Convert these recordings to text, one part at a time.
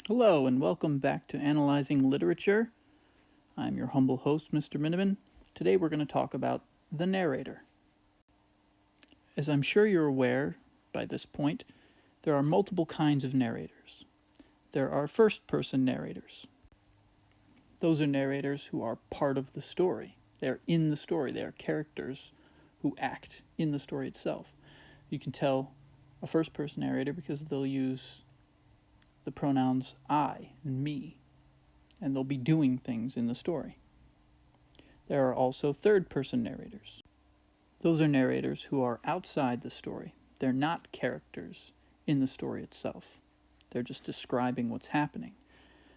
Hello, and welcome back to Analyzing Literature. I'm your humble host, Mr. Miniman. Today we're going to talk about the narrator. As I'm sure you're aware by this point, there are multiple kinds of narrators. There are first-person narrators. Those are narrators who are part of the story. They're in the story. They are characters who act in the story itself. You can tell a first-person narrator because they'll use the pronouns I and me, and they'll be doing things in the story. There are also third-person narrators. Those are narrators who are outside the story. They're not characters in the story itself. They're just describing what's happening.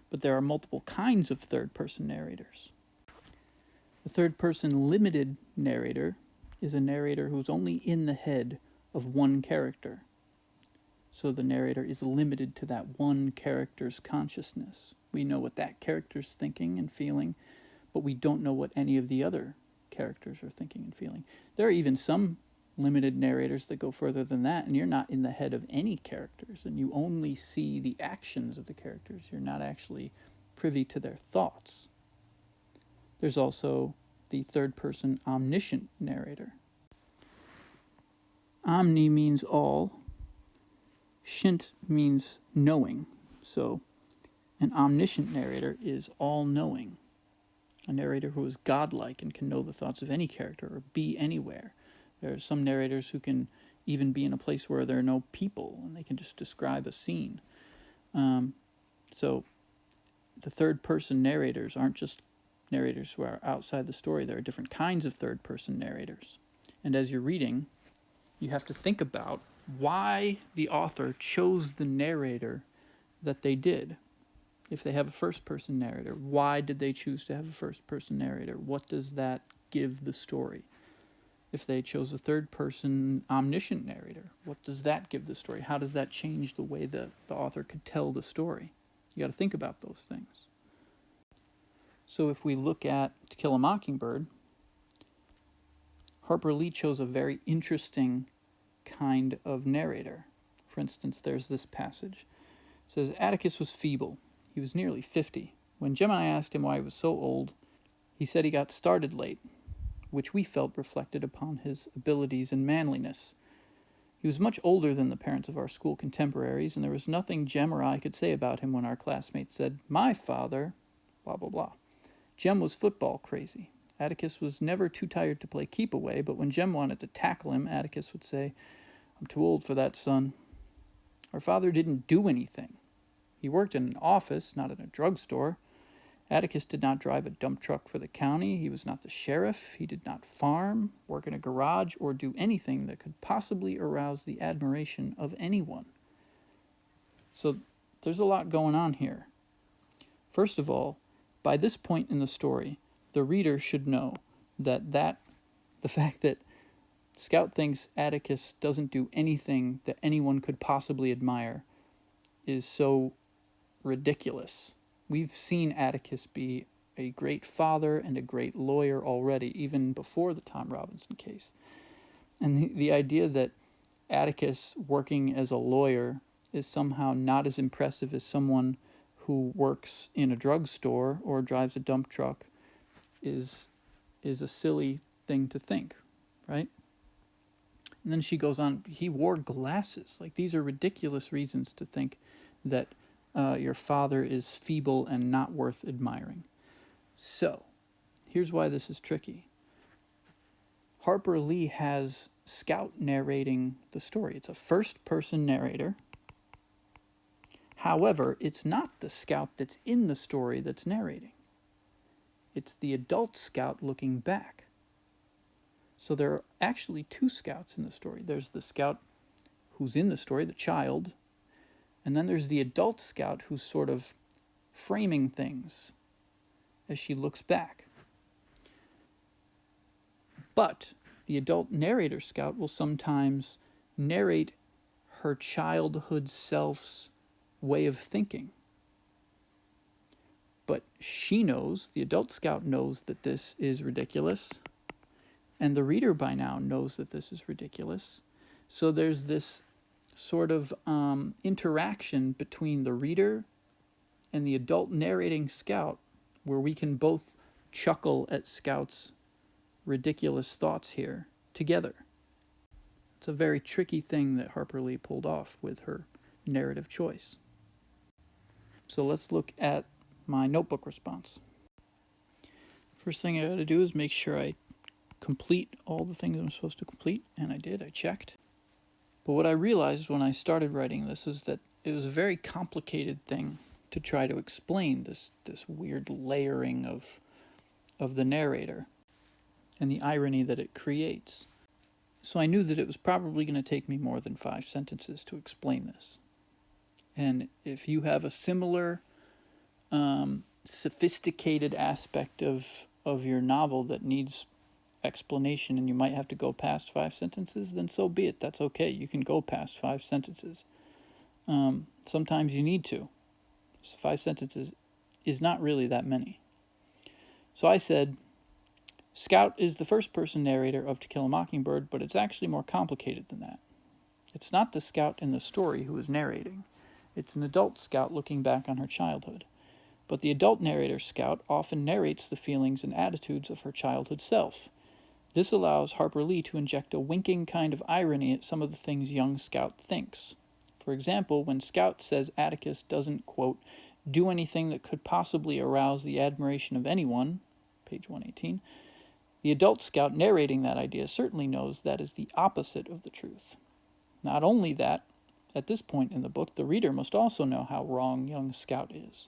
But there are multiple kinds of third-person narrators. The third-person limited narrator is a narrator who's only in the head of one character. So the narrator is limited to that one character's consciousness. We know what that character's thinking and feeling, but we don't know what any of the other characters are thinking and feeling. There are even some limited narrators that go further than that, and you're not in the head of any characters, and you only see the actions of the characters. You're not actually privy to their thoughts. There's also the third-person omniscient narrator. Omni means all. Shint means knowing. So an omniscient narrator is all-knowing. A narrator who is godlike and can know the thoughts of any character or be anywhere. There are some narrators who can even be in a place where there are no people and they can just describe a scene. So the third-person narrators aren't just narrators who are outside the story. There are different kinds of third-person narrators. And as you're reading, you have to think about why the author chose the narrator that they did. If they have a first-person narrator, why did they choose to have a first-person narrator? What does that give the story? If they chose a third-person omniscient narrator, what does that give the story? How does that change the way that the author could tell the story? You got to think about those things. So if we look at To Kill a Mockingbird, Harper Lee chose a very interesting kind of narrator. For instance, there's this passage. It says, Atticus was feeble. He was nearly 50. When Gemini asked him why he was so old, he said he got started late, which we felt reflected upon his abilities and manliness. He was much older than the parents of our school contemporaries, and there was nothing Gem or I could say about him when our classmates said, my father, blah, blah, blah. Gem was football crazy. Atticus was never too tired to play keep away, but when Gem wanted to tackle him, Atticus would say, I'm too old for that, son. Our father didn't do anything. He worked in an office, not in a drugstore. Atticus did not drive a dump truck for the county. He was not the sheriff. He did not farm, work in a garage, or do anything that could possibly arouse the admiration of anyone. So there's a lot going on here. First of all, by this point in the story, the reader should know that the fact that Scout thinks Atticus doesn't do anything that anyone could possibly admire is so ridiculous. We've seen Atticus be a great father and a great lawyer already, even before the Tom Robinson case. And the idea that Atticus working as a lawyer is somehow not as impressive as someone who works in a drugstore or drives a dump truck is a silly thing to think, right? And then she goes on, he wore glasses. Like, these are ridiculous reasons to think that your father is feeble and not worth admiring. So, here's why this is tricky. Harper Lee has Scout narrating the story. It's a first-person narrator. However, it's not the Scout that's in the story that's narrating. It's the adult Scout looking back. So there are actually two Scouts in the story. There's the Scout who's in the story, the child, and then there's the adult Scout who's sort of framing things as she looks back. But the adult narrator Scout will sometimes narrate her childhood self's way of thinking. But she knows, the adult Scout knows that this is ridiculous, and the reader by now knows that this is ridiculous. So there's this sort of interaction between the reader and the adult narrating Scout, where we can both chuckle at Scout's ridiculous thoughts here together. It's a very tricky thing that Harper Lee pulled off with her narrative choice. So let's look at my notebook response. First thing I got to do is make sure I complete all the things I'm supposed to complete, and I did. I checked. But what I realized when I started writing this is that it was a very complicated thing to try to explain this weird layering of the narrator and the irony that it creates. So I knew that it was probably going to take me more than 5 sentences to explain this. And if you have a similar sophisticated aspect of your novel that needs explanation and you might have to go past 5 sentences, then so be it. That's okay. You can go past 5 sentences. Sometimes you need to. So 5 sentences is not really that many. So I said, Scout is the first-person narrator of To Kill a Mockingbird, but it's actually more complicated than that. It's not the Scout in the story who is narrating. It's an adult Scout looking back on her childhood. But the adult narrator Scout often narrates the feelings and attitudes of her childhood self. This allows Harper Lee to inject a winking kind of irony at some of the things young Scout thinks. For example, when Scout says Atticus doesn't, quote, do anything that could possibly arouse the admiration of anyone, page 118, the adult Scout narrating that idea certainly knows that is the opposite of the truth. Not only that, at this point in the book, the reader must also know how wrong young Scout is.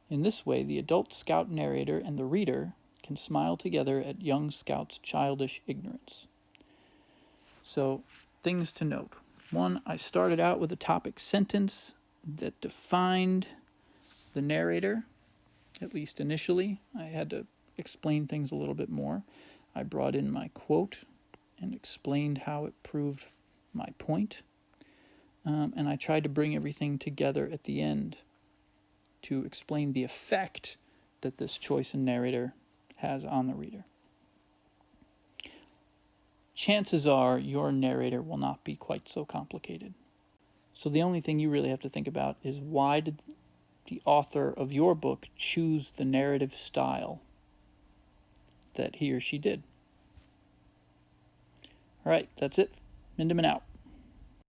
In this way, the adult Scout narrator and the reader can smile together at young Scout's childish ignorance. So, things to note. 1, I started out with a topic sentence that defined the narrator, at least initially. I had to explain things a little bit more. I brought in my quote and explained how it proved my point. And I tried to bring everything together at the end to explain the effect that this choice in narrator has on the reader. Chances are your narrator will not be quite so complicated. So the only thing you really have to think about is, why did the author of your book choose the narrative style that he or she did? All right, that's it. Mindeman out.